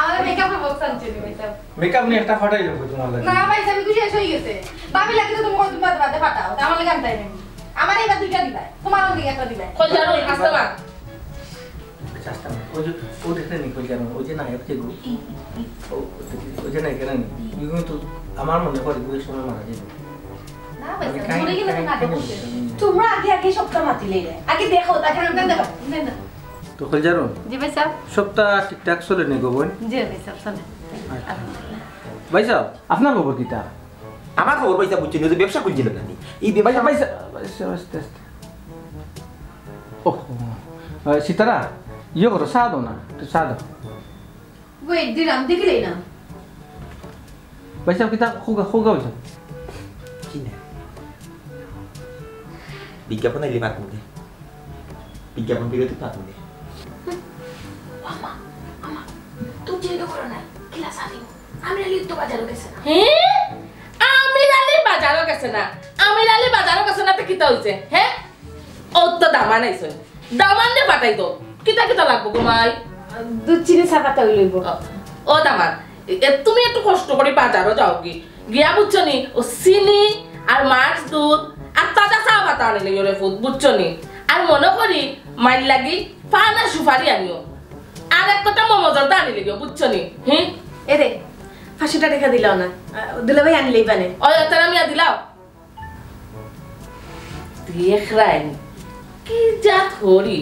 আমাদের মেকআপের বক্স আনছে নি ভাই সাহেব মেকআপ নিয়ে একটা ফাটাই দেবো তোমার লাগে না ভাই সাহেব কিছু শেষ হয়ে গেছে ভাবি লাগে তো তুমি কত বাদ বাদে ফাটাও আমার লাগে আনতাই নেই আমার এইবার দুইটা দিবা তোমার দিকে একটা দিবা কই জানো কাস্টমার চেষ্টা ও দেখতে নি কই জানো ওই যে না এফতে গো ওই যে না কেন ইগো তো আমার মনে করে ওই সময় মারা যাবে না ভাই সাহেব মরে গেলে তো নাটক করতে তোমরা আগে সপ্তাহ মাতিলে আগে দেখো তারপরে দেখো দেখো তো কই জানো জি ভাই সাহেব সপ্তাহ ঠিকঠাক চলে নি গো বোন জি ভাই সাহেব চলে ভাই সাহেব আপনার খবর কিটা আমার খবর পয়সা বুঝছি না যে ব্যবসা করছিল না এই ভাই ব্যবসা ভাই আস্তে আস্তে ওহ সীতারা ইয়ে করো চা দাও না একটু চা দাও ওয়েট দিলাম দেখিলেই না ভাই সাহেব কিটা হোগা হয়েছে কি না বিজ্ঞাপন এলে মারকুন দে বিজ্ঞাপন বিরতি পাকুন দে তুই যেটা করো না ক্লাস আনি আমি লিখতে বাজারও গেছে না হ্যাঁ আমিরালি বাজারও গেছে না আমিরালি বাজারও গেছে না তো কিতা হইছে হ্যাঁ ও তো দামান আইছে দামান দে পাঠাই তো কিতা কিতা লাগবো গো মাই দুধ চিনি চা পাতা হইলইব ও দামান তুমি একটু কষ্ট করে বাজারও যাও গিয়া বুঝছো নি ও চিনি আর মাছ দুধ আর তাজা চা পাতা আনিলে ইরে ফুড বুঝছো নি আর মনে করি মাইল লাগি পান আর সুপারি আনিও আর এক কথা মমজরদা আনিলে গিয়ে বুঝছো নি হ্যাঁ এরে 500 টাকা দিলাও না দিলে ভাই আনলেই বানে ওই তারা মিয়া দিলাও দেখ রাইন কি জাত হরি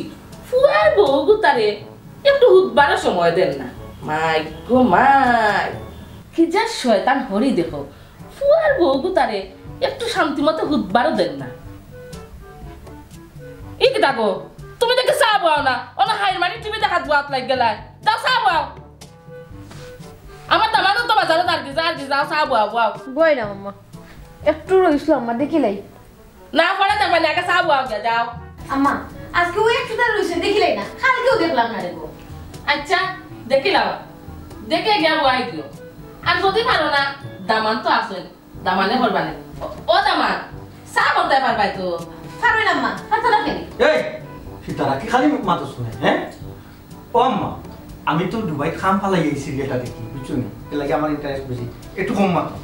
ফুয়ার বউ তারে একটু হুদবারও সময় দেন না মাই গো মাই কি যা শয়তান হরি দেখো ফুয়ার বউ তারে একটু শান্তি মতো হুদবারও দেন না এই কি দেখো তুমি দেখে চা বাও না ওনা হাইর মারি টিভি দেখাত বাত লাগ গেলাই যাও চা বাও আমার দামানো তো বাজারে আর কি যাও চা বাও বাও বই না মাম্মা একটু রইছিল আম্মা দেখিলাই না পড়ে দেখবে না আগে চা বাও গে যাও আম্মা আজকে ওই একটু তার রইছে দেখিলাই না কালকেও দেখলাম না রে গো আচ্ছা দেখিলাম দেখে গিয়া বুয়াই দিও আর যদি পারো না দামান তো আছে দামানে করবানে ও দামান চা করতে পারবাই তো পারবেন আম্মা পারতে না কেন এই সীতারা কি খালি মাতো শুনে হ্যাঁ ও আম্মা আমি তো দুবাই খাম ফালাই এই সিরিয়ালটা দেখি বুঝছো না এর লাগে আমার ইন্টারেস্ট বেশি একটু কম মাতো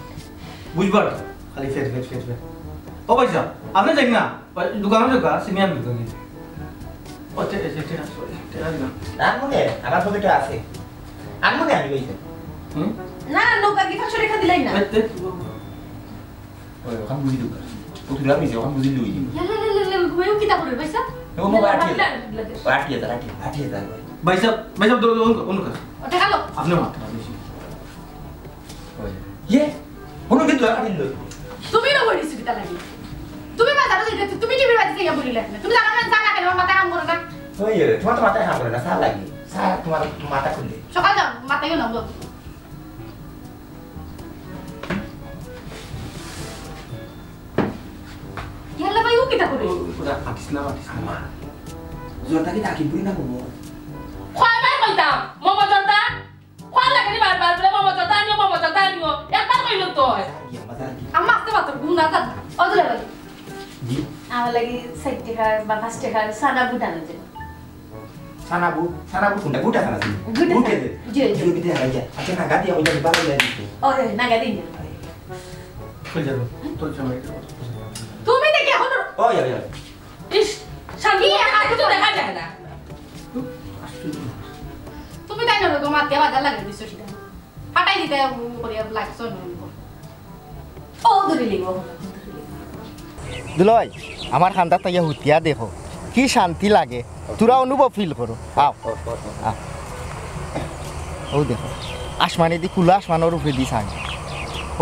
বুঝবার তো খালি ফের ও ভাই সাহেব আপনি যাই না দোকানে যোগা সিনিয়র দোকানে ও তেরা না আনমনে আমার পকেটে আছে আনমনে আমি কইছে হুম না নৌকা কি 500 টাকা দিলাই না ওই ওখান বুঝি দোকান পুতুরা মিছে ওখান বুঝি লই দিই ঘুমেও কি তা করে পয়সা ও মোবাইল আটিয়ে ভাই সাহেব অন্য কাজ ওটা গেল আপনি মাত্রা বেশি ইয়ে কোনো কিন্তু আটিয়ে লই তুমি না বলিস কি তা লাগি তুমি বাজারে যাইতে তুমি টিভির বাজে গিয়া বলিলে না তুমি জানা না জানা কেন মাথা কাম করে না ওই তোমার তো মাথায় হাম করে না সার লাগে সার তোমার মাথা খুললে সকাল যাও মাথা গেল না ইয়াল্লা ভাই ও কি তা করে পুরা আটিস না আমা জোরটা কি তাকি বুই না গো খয় বাই কইতাম মমজরদা খয় লাগে বারবার বলে মমজরদা আনিও একবার কইল তো কি আমাদের কি আম্মা আসতে পারতো গুনা কাজ অদলে ভাই জি আমার লাগি 60 টাকা বা 5 টাকা সাদা বুটানো যে সানাবু কোনটা গুটা সানা জি গুটা দে জি জি বিতে হাইয়া আচ্ছা না গাতি ওই যে বালা লাগে দিতে ওরে নাগা দিন কই যাবো তোর জামাই তুমি দেখি এখন ও ইয়া ইস শান্তি কিছু দেখা যায় না তুমি তাই না গো মাতে বাজার লাগে দিছো সেটা ফাটাই দিতে করিয়া লাগছো ও ধরে লিগো দুলয় আমার খান্দার তাইয়া হুতিয়া দেখো কি শান্তি লাগে তোরা অনুভব ফিল করো আও ও দেখো আসমানে দি কুলা আসমানের উপরে দি সাং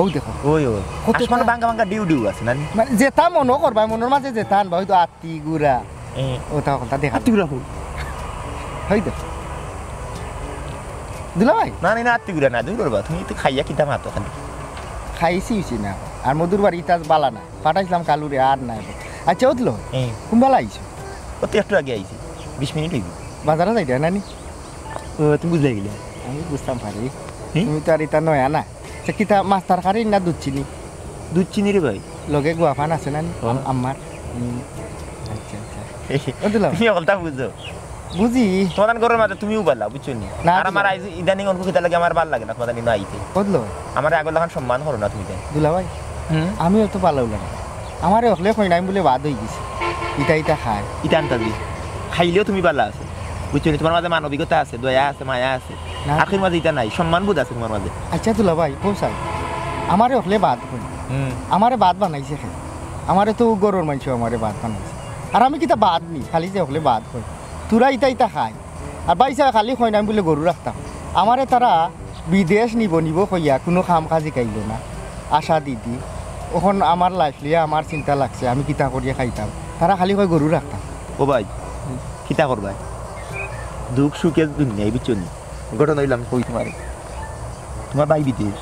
ও দেখো ওই কত কোন বাঙ্গা ডিউ আছে না মানে যেটা মনো করবা মনের মাঝে যেটা আনবা হয়তো আত্তি গুড়া ও তা কথা দেখা আত্তি গুড়া হই দেখো দুলয় না আত্তি গুড়া না দূর করবা তুমি তো খাইয়া কিটা মাতো খালি খাইছি না আর মধুর বাড়ি ইতাজ বালা না পাঠাইছিলাম কালুরে আর নাই আচ্ছা উঠলো কুম্বালা আইছো কত একটু আগে আইছি 20 মিনিট হইবি বাজারে যাই নানি ও তুমি বুঝলে গেলে আমি বুঝতাম পারি তুমি তো আর এটা নয়া না সে কিতা মাছ তরকারি না দুধ চিনি রে ভাই লগে গুয়াফান আছে না আমার আচ্ছা আচ্ছা ও দিলাম তুমি অলটা বুঝো বুঝি তোমাদের ঘরের মাঝে তুমিও বালা বুঝছো নি না, আর আমার আইজ ইদানিং অঙ্ক খেতে লাগে আমার ভালো লাগে না তোমাদের নিয়ে আইতে বদলো আমার আগর লাগান সম্মান করো না তুমি দুলা ভাই আমি তো পালা উলা আমারে হলে কই নাই বলে বাদ হয়ে গেছে ইটা খায় ইটা আনতা দি খাইলেও তুমি ভালো আছে বুঝছো নি তোমার মাঝে মানবিকতা আছে দয়া আছে মায়া আছে না। আখির মাঝে ইটা নাই সম্মান বোধ আছে তোমার মাঝে আচ্ছা দুলা ভাই পৌঁছাই আমারে হলে বাদ কই আমারে বাদ বানাইছে খাই আমারে তো গরুর মাংস আমারে বাদ বানাইছে আর আমি কিতা বাদ নি খালি যে হলে বাদ কই তোরা ইটা খায় আর বাইসা খালি কই নাই বলে গরু রাখতাম আমারে তারা বিদেশ নিব কইয়া কোনো কাম কাজি কাইল না আশা দিদি ওখন আমার লাইফ লিয়া আমার চিন্তা লাগছে আমি কিতা করিয়া খাইতাম তারা খালি কই গরু রাখতাম ও ভাই কিতা করবা দুঃখ সুখের দুনিয়ায় বুঝছো নি ঘটনা হইলাম কই তোমার ভাই বিদেশ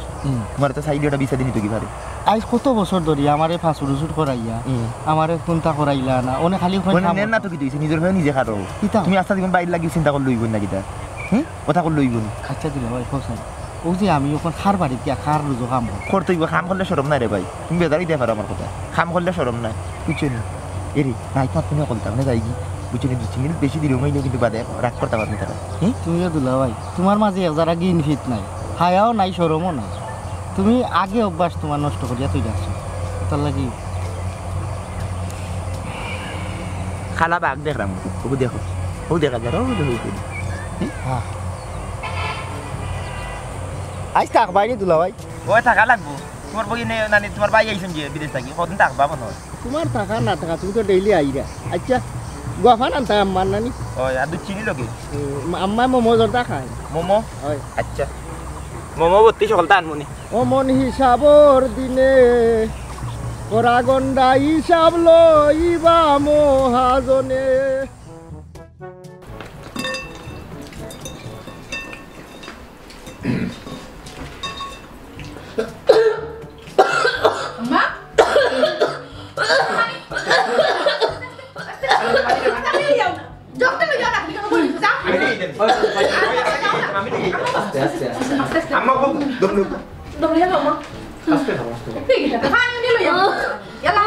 তোমার তো সাইডে ওটা বিচার দিনি তো কি পারে আজ কত বছর ধরে আমারে ফাঁসুর উসুর করাইয়া আমারে কোনটা করাইলা না ওনে খালি কই নেন না তো কি দিছে নিজের ভাই নিজে খাটো কিতা তুমি আস্তা জীবন বাইরে লাগি চিন্তা করে লইব না কিতা কথা করে লইব আচ্ছা দিলা ভাই ফসাই ও যে আমি ওখান খার বাড়ি গিয়া খার রুজো কাম করতে হইব খাম করলে শরম নাই রে ভাই তুমি বেদারি দিয়ে পারো আমার কথা খাম করলে শরম নাই বুঝছো নি এরি নাই তোমার তুমি বলতাম না যাই কি বুঝছো নি 2 মিনিট বেশি দিলেও মাইলেও কিন্তু বাদে রাগ করতে পারবি তারা তুমিও দুলা ভাই তোমার মাঝে যারা গিন ফিট নাই হায়াও নাই শরমও নাই তুমি আগে অভ্যাস তোমার নষ্ট করিয়া তুই যাচ্ছ তার লাগি খালা বাঘ দেখলাম ওকে দেখো ও দেখা যার ও দেখো হ্যাঁ আজ থাক বাইরে দুলা ভাই ওই থাকা লাগবো তোমার বই নে নানি তোমার ভাই আইছেন যে বিদেশ থাকি কতদিন থাকবা মনে হয় তোমার থাকা না থাকা তুমি তো ডেইলি আইরা আচ্ছা গোয়াফান আনতা আম্মার নানি ওই আর 2 চিনি লগে আম্মা মোমো জর্দা খায় মোমো হয় আচ্ছা মোমো ভর্তি সকালটা আনমনি অমন হিসাবর দিনে ওরা গন্ডা হিসাব লইবা মহাজনে আম্মা ডক্টর লইয়া না তুমি বলি যাও আমি নিয়ে দেন আমি নিয়ে আস্তে আস্তে আম্মা কো দমলু দম লইয়া আম্মা আস্তে খাও আস্তে ঠিক আছে খানি নিয়ে লইয়া ইয়ালা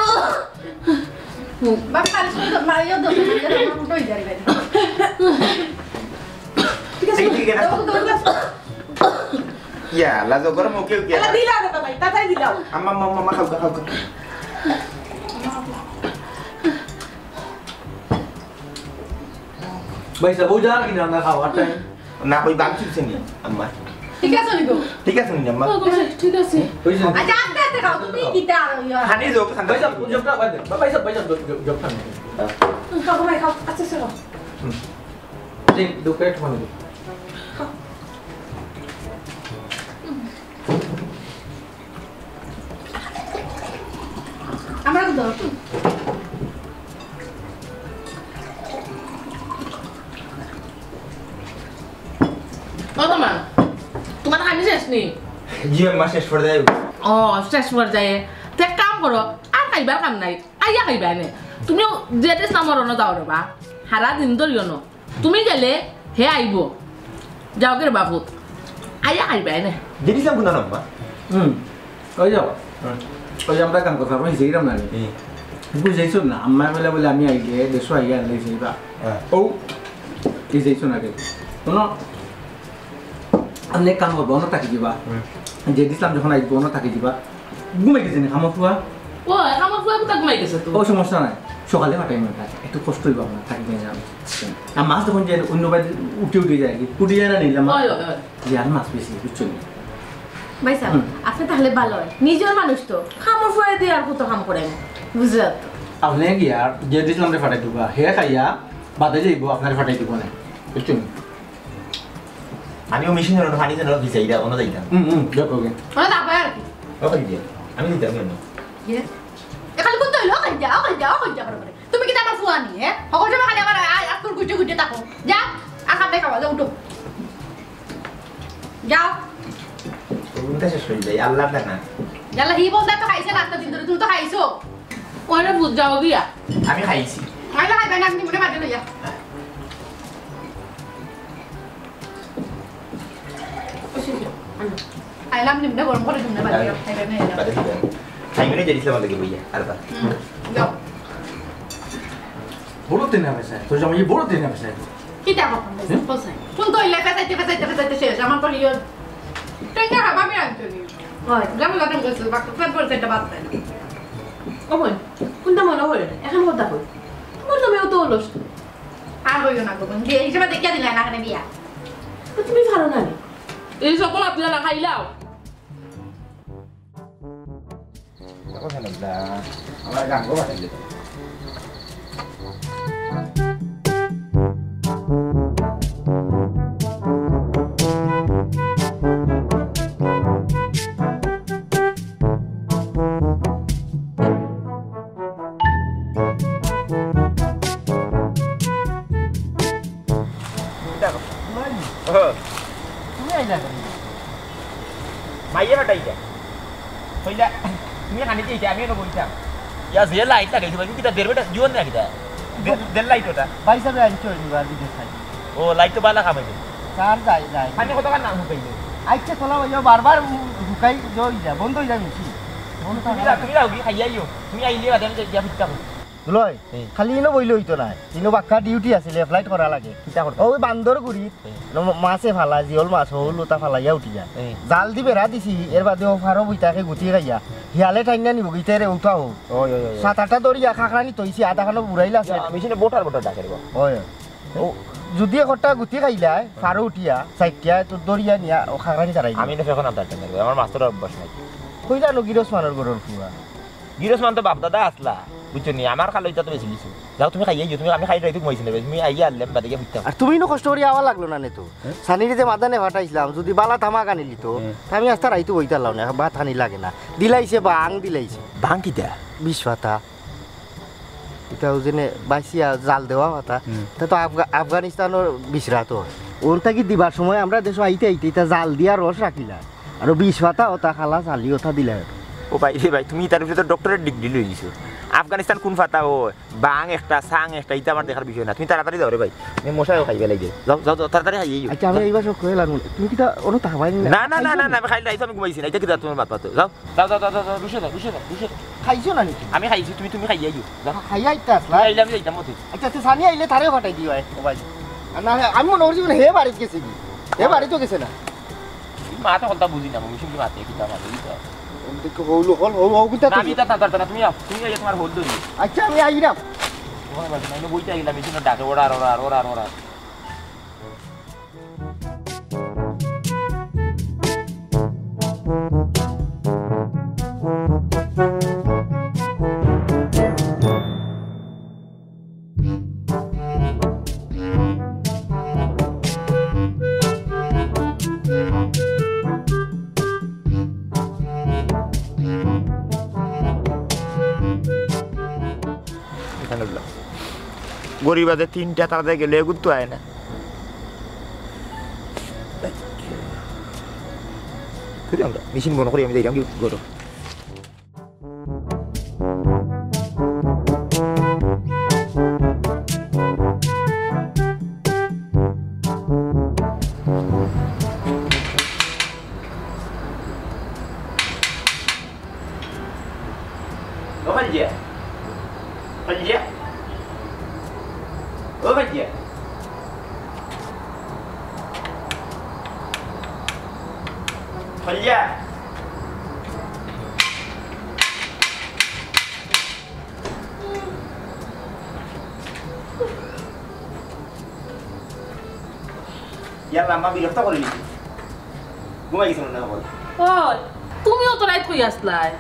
বাবা খালি শুধু মারিও দম লইয়া আম্মা উঠই যাই ভাই ঠিক আছে ঠিক আছে ইয়া লাজো গরম ওকে ওকে এলা দিলা দাদা ভাই তাড়াতাড়ি দিলাও আম্মা মামা খাও খাও ভাই সব বুঝা কিনা না খাওয়া টাইম না কই বাগ চুলছে নি আম্মা ঠিক আছে নিগো ঠিক আছে নি আম্মা ঠিক আছে বুঝছেন আচ্ছা আস্তে আস্তে খাও তুমি কিটা ইয়া খানি যোগ খান ভাই সব জবটা বাদ দে ভাই সব জব খান খাও ভাই খাও আস্তে আস্তে খাও ঠিক দুকেট খান আমরা তো দাও তোমার খানি শেষ নি জি আম্মা শেষ করে দেয় ও শেষ পর্যায়ে তো এক কাম করো আর খাইবার কাম নাই আইয়া খাইবা এনে তুমিও যেতে নামর ন যাও রবা সারা দিন ধরিও ন তুমি গেলে হে আইব যাও কে বাপুত আইয়া খাইবা এনে দেখিলাম কোন আম্মা ওই যাও ওই আমরা কাম কথা ভাই যেইরাম না বুঝাইছো না আম্মা বলে আমি আইলে দেশো আইয়া আনলে যাইবা ও কি যাইছো না কে শোনো আপনি কাম করবো না থাকি যাবা যে দিছিলাম যখন আইব না থাকি যাবা ঘুমাই গেছে না খামো খুয়া ও আমার ফুয়া কোথা ঘুমাই গেছে তো ও সমস্যা নাই সকালে পাঠাই না একটু কষ্ট হইব আপনার থাকি নিয়ে যাবে আর মাছ তখন যে অন্য বাড়ি উঠে যায় কি উঠে যায় না নিলাম যে আর মাছ বেশি বুঝছো না ভাই সাহেব আপনি তাহলে ভালো হয় নিজের মানুষ তো খামর ফুয়ে দিয়ে আর কত কাম করে বুঝলে তো আপনি গিয়া যে দিছিলাম ফাটাই দিবা হে খাইয়া বাদে যাইব আপনার ফাটাই দিব না বুঝছো না আমিও মেশিনের পানি যেন ভিজাই দাও না যাইতাম দেখো গে ওরা দাবা আর কি ওকে দিয়ে আমি দিতাম কেন ইয়েস এখানে কোন তৈল ওখানে যাও করে তুমি কি আমার ফুয়া নি হ্যাঁ সকল সময় খালি আমার আজকুর গুটে থাকো যা আর খাবে খাওয়া যাও উঠো যাও কোনটা শেষ হয়ে যায় আল্লাহ না যালা হি বলতে তো খাইছে রাস্তা দিন ধরে তুমি তো খাইছো ওরে বুঝ যাও গিয়া আমি খাইছি খাইলা খাইবে না আপনি মনে বাদে লইয়া খাইলাম নিমনে গরম করে তুমি বাদে খাইবে না বাদে দিবেন খাইবে না যেদিছিলাম আমাদেরকে বইয়া আর বা যাও বড় তেনে হবে স্যার তো জামাই বড় তেনে হবে স্যার কিটা কখন বসাই কোন তো ইলে পেছাইতে শেষ আমার তো লিও টেঙ্গা খাবা আমি আনছি হয় যেমন গাটন কইছে বাকি পেট পড়ছে এটা বাদ দেন ও বোন কোনটা মনে হলো না এখন কথা কই তোমার নামেও তো অলস আর হইও না গো যে এই হিসাবে দেখিয়া দিলা না কেন বিয়া তুমি ভালো না এই সকল আপনারা না খাইলাও কথা না আমরা গান গো বাতাইলে মাইয়া হটাইটা হইলা তুমি হানি দিইতা আমি না বলতাম ইয়া যে লাইট লাগাইছো ভাই কিটা দেরবেটা জীবন না কিটা দেল লাইট ওটা ভাই সাহেব আনছো নিবার বিদেশ খাই ও লাইট তো বালা খাবাইবে স্যার যাই হানি কত কার নাম হুকাইলে আচ্ছা চলা ভাই বারবার ঢুকাই জই যা বন্ধ হই যায় মিছি তুমি যাও কি খাইয়াইও তুমি আইলে বাদে আমি যা ফিটটা লয় খালি ইনো বইলে হইতো না ইনো বাক্কা ডিউটি আছিল ফ্লাইট করা লাগে কিটা করতে ওই বান্দর গুড়ি মাছে ফালা জিওল মাছ হল ওটা ফালাইয়া উঠি যা জাল দি বেড়া দিছি এর বাদে ফারো বইতাকে গুটি গাইয়া হিয়ালে টাইনা নিব গিতারে উঠাও ওই ওই 7-8টা দরিয়া খাখরানি তইছি আধা খানো বুড়াইলা আছে মেশিনে বোটার ডাকে রে ওই ও যদি একটা গুটি খাইলা ফারো উঠিয়া সাইটিয়া তো দরিয়া নিয়া ও খাখরানি চারাই আমি না এখন আদার টাইম আমার মাস্টার অভ্যাস নাই কইলা নো গিরস মানের গরর পুরা গিরস মান তো বাপ দাদা আসলা বুঝছো নি আমার খালো এটা তো বেশি লিছো যাও তুমি খাইয়াইও তুমি আমি খাই রাইতো কইছি না তুমি আইয়া আনলাম বাদে গিয়া ফিটটা আর তুমি নো কষ্ট করি আওয়া লাগলো না নে তো সানিরে যে মাদানে ফাটাইছিলাম যদি বালা তামাক আনিলি তো আমি আস্তা রাইতো বইতা লাও না ভাত হানি লাগে না দিলাইছে বা আং দিলাইছে ভাং কিটা 20 পাতা এটা ওজনে বাইসিয়া জাল দেওয়া পাতা তা তো আফগানিস্তানের বিছরা তো ওর থাকি দিবার সময় আমরা দেশ আইতে এটা জাল দিয়া রস রাখিলা আর 20 পাতা ওটা খালা চালি ওটা দিলা ও ভাই রে ভাই তুমি তার ভিতরে ডক্টরেট ডিগ্রি লই দিছো আফগানিস্তান কোন ফাতা ও বাং একটা সাং একটা এটা আমার দেখার বিষয় না তুমি তাড়াতাড়ি দাও রে ভাই আমি মশাও খাইবে লাগে যাও যাও তাড়াতাড়ি খাইয়ে আচ্ছা আমি এইবার সব কইলাম তুমি কি তা ওনো তাহবাই না না না না আমি খাইলে আইছো আমি ঘুমাইছি না এটা কি তোমার বাত পাতো যাও যাও যাও যাও যাও রুশে দাও খাইছো না নাকি আমি খাইছি তুমি খাইয়াইও যাও খাইয়া আইতা আসলা আইলে আমি যাইতাম মতে আচ্ছা তো সানি আইলে তারে ফাটাই দিও ও ভাই না আমি মনে করছি হে বাড়িতে গেছে কি হে বাড়ি তো গেছে না মাথা কথা বুঝি না মিশন কি মাথা কিটা মাথা এইটা দেখো হল কিটা না আমি তা না তুমি আইয়া তোমার হল দই আচ্ছা আমি আইরাম ওই বাস না বইতে আইলা মিশন ডাকে ওড়া গরিবাদের 3টা তারা গেলে গুরুত্ব হয় না আমরা মেশিন বন্ধ করি আমি যাইলাম কি গরম আম্মা বিরক্ত করে নিচ্ছি ঘুমাই গেছিল না বল ওই তুমিও তো রাইত কই আসলাই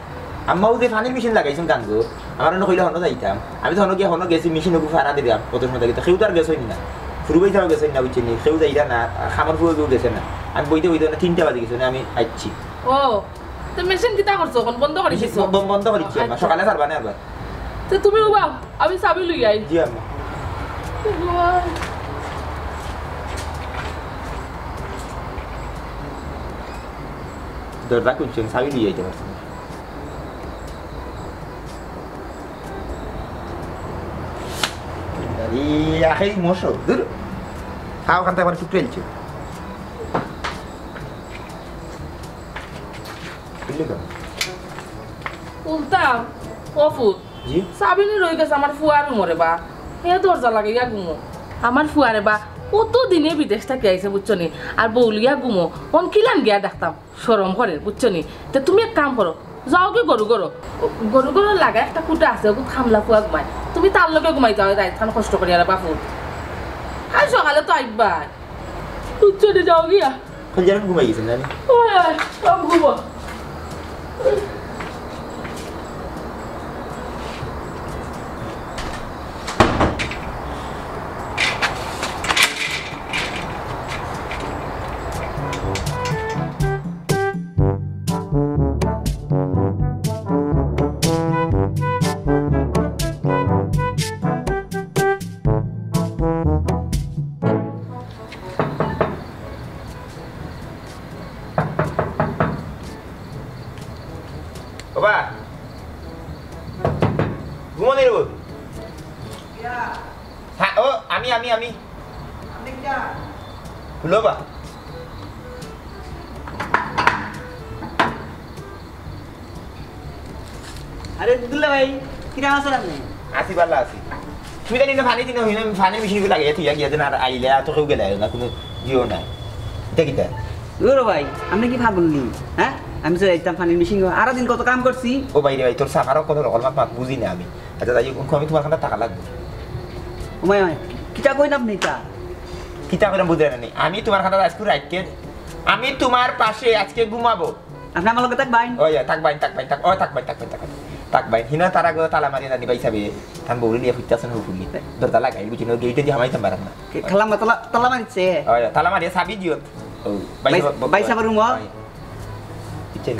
আম্মাও যে পানির মেশিন লাগাইছেন গানগো আমার অন্য কইলে হনো যাইতাম আমি তো হনো গিয়ে হনো গেছি মেশিন ওকে ফাড়া দিলাম কত সময় লাগে সেও তো আর গেছই না ফুরুবাই যাও গেছেন না বুঝছেন সেও যাইরা না খামার ফুরুও গেছে না আমি বইতে না 3টা বাজে গেছে না আমি আইছি ও তো মেশিন কিটা করছো কোন বন্ধ করে দিছো বন্ধ করেছি আম্মা সকালে পারবা না আবার তো তুমি উবাও আমি চাবি লই আই জি আম্মা দরজা খুলছেন চাবি দিয়ে যাইতে পারছেন আরে মশো দূর খাও খান আমার একটু ট্রেলছে উল্টাম অফুত জি চাবি নি রই গেছে আমার ফুয়ার মরে বা হে দরজা লাগে ইয়া গুমো আমার ফুয়ারে বা কত দিনে বিদেশ থেকে আইছে বুঝছো নি আর বৌলিয়া গুমো কোন কিলান গিয়া দেখতাম সরম করে বুঝছো নি তো তুমি এক কাম করো যাও কি গরু গরু লাগা একটা কুটা আছে ওকে খামলা ফুয়া ঘুমায় তুমি তার লগে ঘুমাই যাও রাইতখান কষ্ট করি আর বাপু আর সকালে তো আইবা বুঝছো নি যাও গিয়া যেন ঘুমাই গেছেন জানি সব ঘুমো বাবা ঘুমো নেই হ্যাঁ ও আমি হলো বা আরে দুলা ভাই কিরা আছেন আপনি আসি পারলা আসি তুমি জানি না ফানি দিন হইনা ফানি মেশিন গুলো লাগিয়ে তুই গিয়ে না আইলে এত কেউ গেলে না কোনো জিও নাই এটা কিটা ওরে ভাই আপনি কি ভাবুননি হ্যাঁ আমি তো একদম পানির মেশিন আরো দিন কত কাম করছি ও বাইরে ভাই তোর সাফারও কত রকম মাত বুঝি না আমি আচ্ছা তাই আমি তোমার কাছে টাকা লাগবে ওমাই কিটা কইন আপনি তা কিতা করে বুঝে না আমি তোমার কাছে আজকে রাইটকে আমি তোমার পাশে আজকে ঘুমাবো আপনি আমার লগে থাকবেন ও থাক ভাই হিনা তারা গো তালা মারি জানি ভাই সাবে থান বউরি নিয়ে ফুটতাছেন হুকুলি দরজা লাগাই বুঝিনো গেইটে দিয়ে হামাইতাম পারাম না খালাম তালা মারিছে ও তালা মারি সাবি দিও ও ভাই সাবার রুম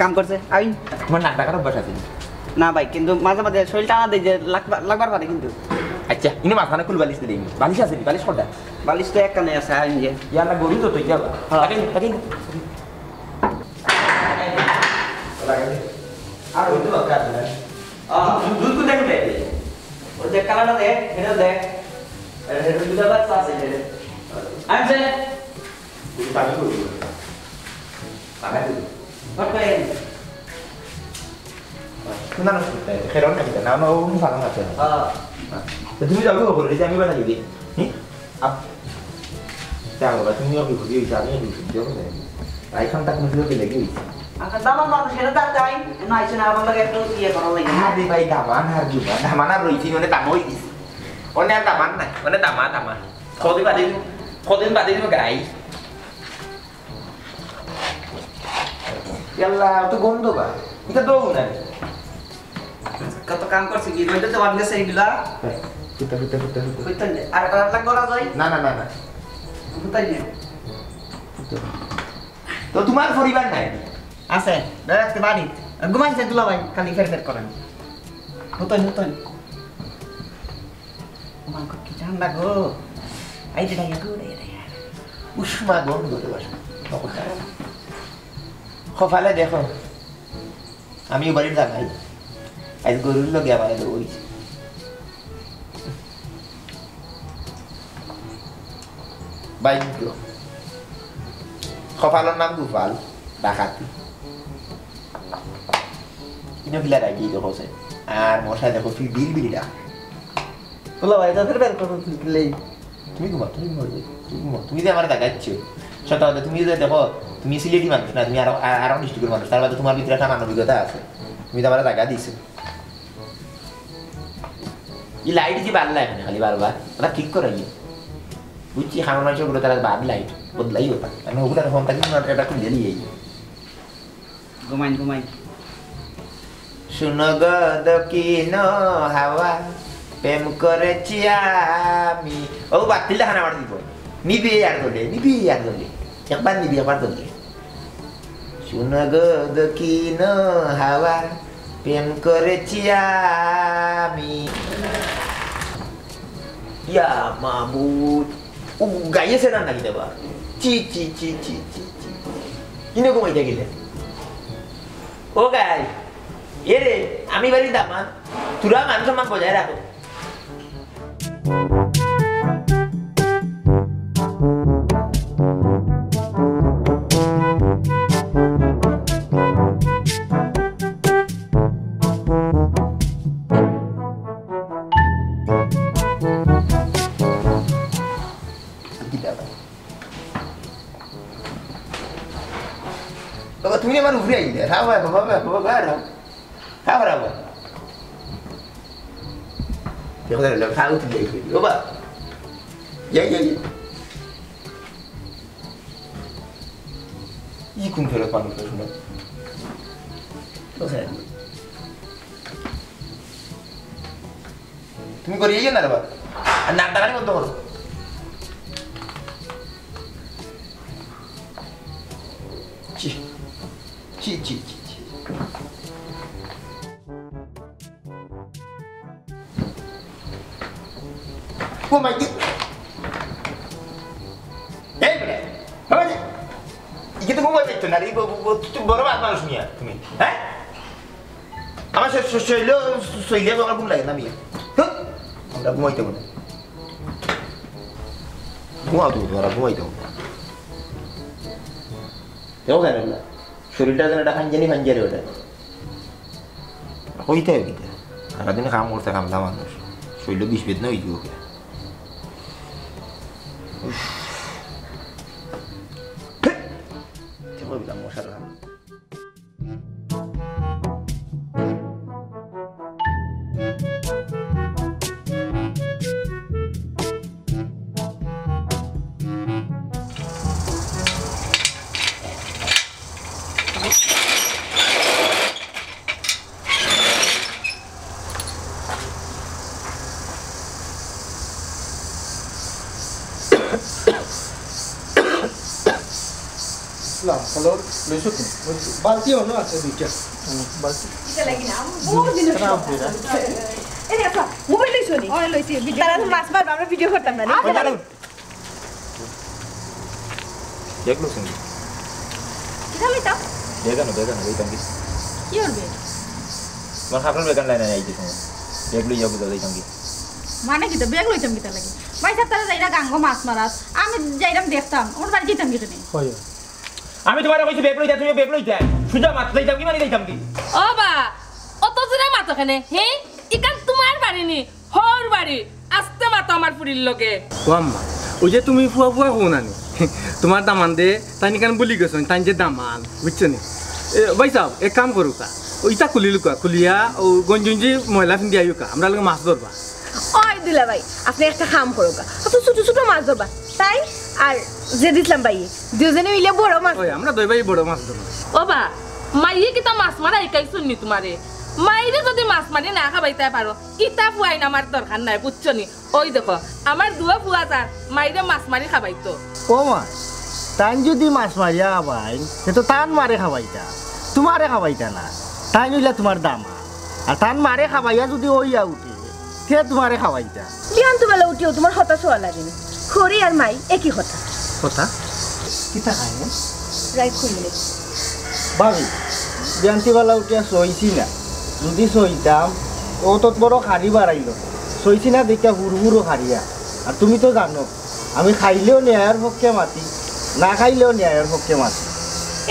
কাম করছে আইন তোমার নাক ডাকার অভ্যাস আছে না ভাই কিন্তু মাঝে মাঝে শরীর টানা দেয় যে লাগবার পারে কিন্তু আচ্ছা ইনো মাথানে কুল বালিশ দিই বালিশ আছে বালিশ কোনটা বালিশ তো এক কানে আছে আইন যে ইয়ালা গরু তো তুই যাবা তাকে আর ওই তো কাজ না দুধ কোন দেখবে ওই যে কালারটা দে এটা দে এটা দুধ বাচ্চা আছে এটা আনছে তুই পানি করবি পানি ওকে না না খেরন কাটিতে না না ও ফাঁকা আছে তো তুমি যাবে বলে যে আমি বানাই দিই আপ যাও বা তুমি ওকে খুঁজে দিই আমি খুঁজে দেব তাই খান তাক মুখে লেগে গেছে আচ্ছা দামান দাম সেটা দাম তাই না আইছে না আমার লাগে একটু ইয়ে করা লাগে হ্যাঁ রে ভাই দামান আর জুবা দামান আর রইছি মানে দাম হই গেছে অন্য আর দামান নাই মানে দামান কদিন বাদে গাই ইয়াল্লা তো গন্ধ বা এটা দৌ না কত কাম করছে কি রইতে তো বাদ গেছে এগুলা ফুটা কইতেন আর লাগ করা যায় না কোথায় নে তো তোমার পরিবার নাই আছে ডাইরেক্ট বাড়ি ঘুমাইছে দুলা ভাই খালি ফের করেন হতন মান কি ঠান্ডা গো আই যে ডাইয়া গো ডাইয়া উষ্মা গন্ধ রে বাস খফালে দেখো আমি বাড়ির জানাই আজ গরুর লগে আমার দৌড়িছি বাইক খফালোর নাম গুফাল ডাকাতি ইনো ফিলা রাখি দেখো সে আর মশা দেখো ফি বিল ডাক দুলা ভাই তাদের বের করো তুই তুমি তুমি যে আমার দেখাচ্ছ সত্যি তুমি যে দেখো তুমি সিলেটি মানুষ না তুমি আরো ডিস্ট্রিক্টের মানুষ তার মধ্যে তোমার ভিতরে একটা মানবিকতা আছে তুমি তো আমার জায়গা দিছো এই লাইট যে বাদ লাগে না খালি বারবার ওটা ঠিক করে বুঝছি খাওয়ার মানুষগুলো তারা বাদ লাইট বদলাই ওটা আমি ওগুলো ফোন থাকি এটা খুলে নিয়ে ঘুমাই শুনো গো দক্ষিণ হাওয়া প্রেম করেছি আমি ও বাতিল দেখান আমার দিব নিবি আর দলে একবার নিবি একবার দলে শুনো গো দক্ষিণ হাওয়া প্রেম করেছি আমি ইয়া মাবুদ ও গাইয়েছে না নাকি দেবা চি কিনে ঘুমাইতে গেলে ও গাই এরে আমি বাড়ির দামান তোরা মান সম্মান বজায় রাখো বাবা তুমি আমার উপরে আইলে হ্যাঁ বাবা বাবা বাবা হ্যাঁ বাবা দেখো দেখো খাও তুমি বাবা যাই যাই ই কোন ফেরত পান শুনো তুমি করে ইয়ে না রে বাবা আর নাক ডাকানি বন্ধ করো ছি ছি ছি ছি ও মাই গড এই বলে বাবা জি ইকে তো ঘুমাই যাইতো না রে তুই বড় মানুষ নিয়ে তুমি হ্যাঁ আমার শৈলে আমার ঘুম লাগে না মিয়া আমরা ঘুমাইতে হবে ঘুমাও তুমি তোমরা ঘুমাইতে হবে দেখো কেন না শরীরটা যেন একটা খাঞ্জানি ওটা হইতে হবে কিনা সারাদিনে কাম করতে কামলা মানুষ শৈল বিষ বেদনা হইতে ওকে মশার কাম হ্যালো লইছো কি বালতি অন্য আছে দুইটা বালতি এটা লাগি না বহুত দিন এই আপা মোবাইল লইছো নি ওই লইছি ভিডিও তারা তো মাছ মারবা আমরা ভিডিও করতাম না দেখলো শুনি কিটা লইতা বেগানো লইতাম কি কি করবে তোমার খাবার বেগান লাইন আইছে তোমার দেখলো যাবো লইতাম কি মানে কি তো ব্যাগ লইতাম কিটা লাগি ভাই সাহেব তারা যাইরা গাঙ্গো মাছ মারাত আমি যাইরাম দেখতাম ওর বাড়ি যেতাম কি তুমি হয় আমি তোমারে কইছি বেগ লইতা তুমি বেগ লইতা সুজা মাছ লইতাম কি মানে লইতাম কি ও বা অত জোরে মাতো কেনে হে ইকান তোমার বাড়ি নি হর বাড়ি আস্তে মাতো আমার পুরির লগে ও আম্মা ওই যে তুমি ফুয়া ফুয়া হো না নি তোমার দামান দে তাই নিকান বলি গেছো তাই যে দামান বুঝছো নি ভাই সাহেব এক কাম করো কা ওইটা খুলিয়া ও গঞ্জুঞ্জি ময়লা ফিন্দি আইও কা আমরা লগে মাছ ধরবা ওই দিলা ভাই আপনি একটা কাম করো কা তো ছোট ছোট মাছ ধরবা তাই আর যে দিলাম ভাই দুজনে মিলে বড় মাছ ওই আমরা দুই ভাই বড় মাছ ধরবা ও বা মাইয়ে কিতা মাছ মারা ইকাই শুননি তোমারে মাইরে যদি মাছ মারি না খাবাইতে পারো ইটা ফুয়াই না আমার দরকার নাই বুঝছো নি ওই দেখো আমার দুয়া ফুয়া যার মাইরে মাছ মারি খাবাইতো ও মা তাই যদি মাছ মারিয়া খাবাই সে তো টান মারে খাবাইতা তোমারে খাবাইতা না তাই নিলে তোমার দামা আর টান মারে খাবাইয়া যদি ওইয়া উঠে সে তোমারে খাবাইতা বিহান তো বেলা উঠিও তোমার হতাশ হওয়া লাগেনি খড়ি আর মাই একই কথা কথা কিতা খায় রাইট খুললে ভাবি বিয়ান্তিবেলা উঠিয়া সইছি না যদি সইতাম ও তো বড় খারি বাড়াইল সইছি না দেখা হুড় খারিয়া আর তুমি তো জানো আমি খাইলেও ন্যায়ের পক্ষে মাতি না খাইলেও ন্যায়ের পক্ষে মাতি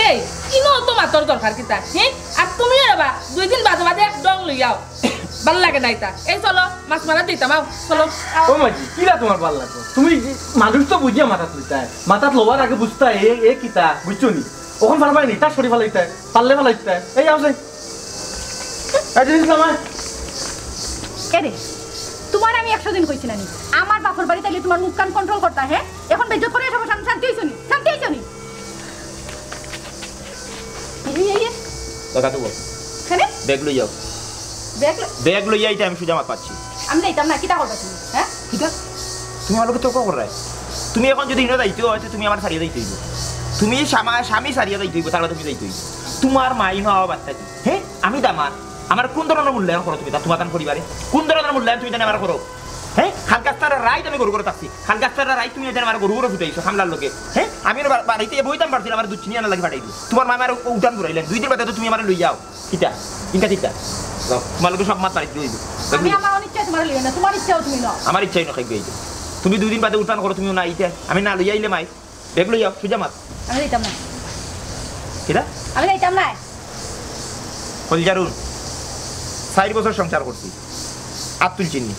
এই কিনো তো মাতর দরকার কিতা হ্যাঁ আর তুমি এবা 2 দিন বাদে বাদে এক ডং লইয়াও ভাল লাগে না এটা এই চলো মাছ মারা দিতাম চলো ও মাজি কিরা তোমার ভাল লাগো তুমি মানুষ তো বুঝিয়া মাথাত লইতাই মাথাত লওয়ার আগে বুঝতা এ কিতা বুঝছো নি ওখান পারবাই নি তার শরীর ফালাইতাই পারলে ফালাইতাই এই আও যাই এই জিনিস আমার এরে তোমার আমি 100 দিন কইছি না নি আমার বাপর বাড়ি তাইলে তোমার মুখ কান কন্ট্রোল করতা হ্যাঁ এখন বেজ্জত করে সব শান্তি হইছো নি এই কথা তো বল খানে বেগ লই যাও বেগ লই যাইতে আমি সুজা মাছ পাচ্ছি আমি যাইতাম না কিটা করবা তুমি হ্যাঁ কিটা তুমি আমার লোকে তো কর রাই তুমি এখন যদি ইনো যাইতে হয় তুমি আমার সারিয়ে যাইতে হইব তুমি স্বামী সারিয়ে যাইতে হইব তাহলে তুমি যাইতে হইব তোমার মাই হওয়া বাচ্চা কি হ্যাঁ আমি দামা আমার কোন ধরনের মূল্যায়ন করো তুমি তোমার পরিবারে কোন ধরনের মূল্যায়ন তুমি জানো আমার করো হ্যাঁ খালগাস্তার রাইট আমি গরু করে থাকছি খালগাস্তার রাইট তুমি জানো আমার গরু করে ফুটাইছো সামলার লোকে হ্যাঁ আমি বাড়িতে বইতাম পারছিলাম আমার দুধ চিনি আনা লাগে পাঠাইবি তোমার মা আমার উঠান ঘুরাইলেন 2 দিন বাদে তুমি আমার লই যাও কিটা কিটা তোমার লোকে সব মাছ পাড়িতে হইব আমি আমার অনিচ্ছা তোমার লইয়া না তোমার ইচ্ছাও তুমি নাও আমার ইচ্ছাই না খাইবে এই তুমি 2 দিন বাদে উঠান করো তুমি না আইতে আমি না লই আইলে মাই বেগ লই যাও সুজা মাছ আমি যাইতাম না কিটা আমি যাইতাম না হলজারুন 4 বছর সংসার করছি আতুল চিনি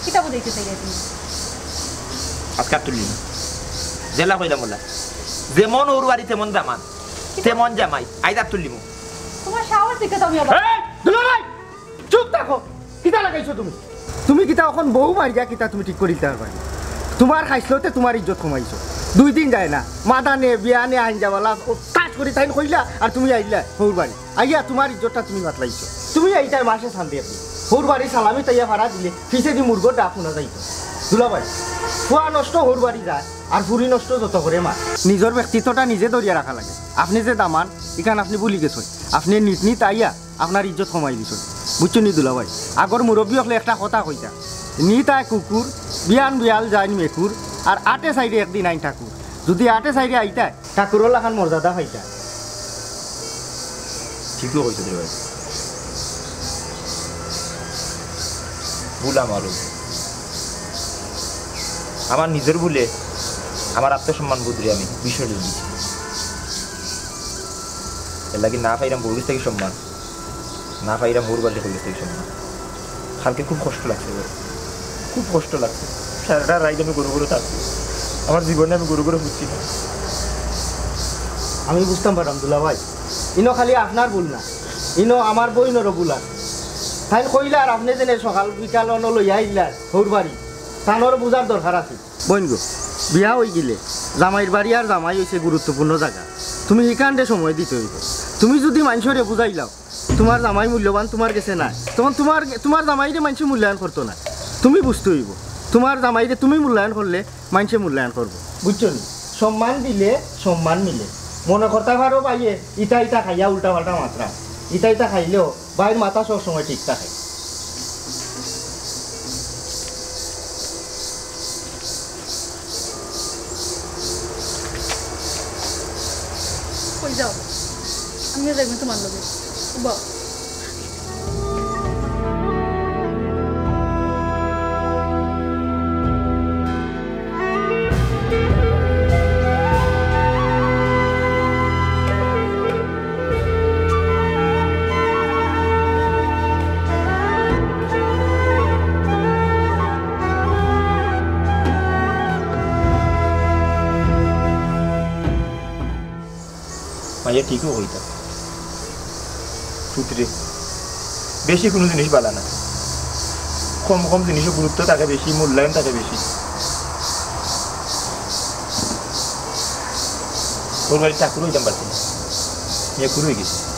কিটা বুঝাইতে চাই তুমি আজকে তুললি জেলা কইলাম বলা যেমন ওর বাড়ি তেমন দামান তেমন জামাই আইদার তুলিমু তোমার সাহস দেখে তো আমি আবার দুলাভাই চুপ থাকো কিতা লাগাইছো তুমি তুমি কিতা এখন বউ মারিয়া কিতা তুমি ঠিক করিতে পারবা তোমার খাইছলতে তোমার ইজ্জত কমাইছো 2 দিন যায় না মাদা নে বিয়া নে আইন যাওয়ালা কাজ করি তাই কইলা আর তুমি আইলা বউর বাড়ি আইয়া তোমার ইজ্জতটা তুমি বাতলাইছো তুমি এইটাই মাসে শান্তি আপনি বউর বাড়ি সালামি তাইয়া ভাড়া দিলে ফিসে দি মুরগো ডাক শোনা যাইতো দুলাভাই ফুয়া নষ্ট বউর বাড়ি যায় আর ফুরি নষ্ট যত করে মা নিজের ব্যক্তিত্বটা নিজে ধরিয়া রাখা লাগে আপনি যে দামান এখান আপনি বলি গেছেন আপনি নিত আইয়া আপনার ইজ্জত কমাই দিছেন বুঝছো নি দুলাভাই আগর মুরব্বী হলে একটা কথা কইতা নিতায় কুকুর বিয়ান বিয়াল যায় মেকুর আর আটে সাইডে একদিন আইন ঠাকুর যদি আটে সাইডে আইতায় ঠাকুরের লাখান মর্যাদা পাইতা ঠিকই কইছো রে ভাই ভুল আমার নিজের ভুলে আমার আত্মসম্মান বুঝলি আমি বিসর্জন দিচ্ছি এর লাগে না পাইলাম বউর থেকে সম্মান না পাইলাম বউর বাড়িতে বউর থেকে সম্মান কালকে খুব কষ্ট লাগছে খুব কষ্ট লাগছে সারাটা রাইড আমি গরু গরু থাকছি আমার জীবনে আমি গরু গরু বুঝছি না আমি বুঝতাম পারলাম দুলাভাই ইনো খালি আপনার ভুল না ইনো আমার বইনেরও ভুল আছে তাই কইলা আর আপনি যেন সকাল বিকাল লইয়া আইলা বউর বাড়ি তানোর বুঝার দরকার আছে বইন গো বিয়া হয়ে গেলে জামাইর বাড়ি আর জামাই হয়েছে গুরুত্বপূর্ণ জায়গা তুমি এখানটা সময় দিতে হইব তুমি যদি মানুষরে বুঝাইলাও তোমার জামাই মূল্যবান তোমার কাছে না তখন তোমার জামাইরে মানুষ মূল্যায়ন করতো না তুমি বুঝতে হইব তোমার জামাইরে তুমি মূল্যায়ন করলে মানুষে মূল্যায়ন করবো বুঝছো নি সম্মান দিলে সম্মান মিলে মনে করতে পারো ভাইয়ে ইটা খাইয়া উল্টা পাল্টা মাত্রা ইটা খাইলেও ভাইয়ের মাথা সবসময় ঠিক থাকে কই যাও আমিও যাইব তোমার লগে বাহ মাইয়া ঠিকও হইতা সূত্রে বেশি কোনো জিনিস বালা না কম কম জিনিসও গুরুত্ব থাকে বেশি মূল্যায়ন থাকে বেশি ওর বাড়ি চাকরি হইতাম পারছি না মেয়ে কুরু হয়ে গেছি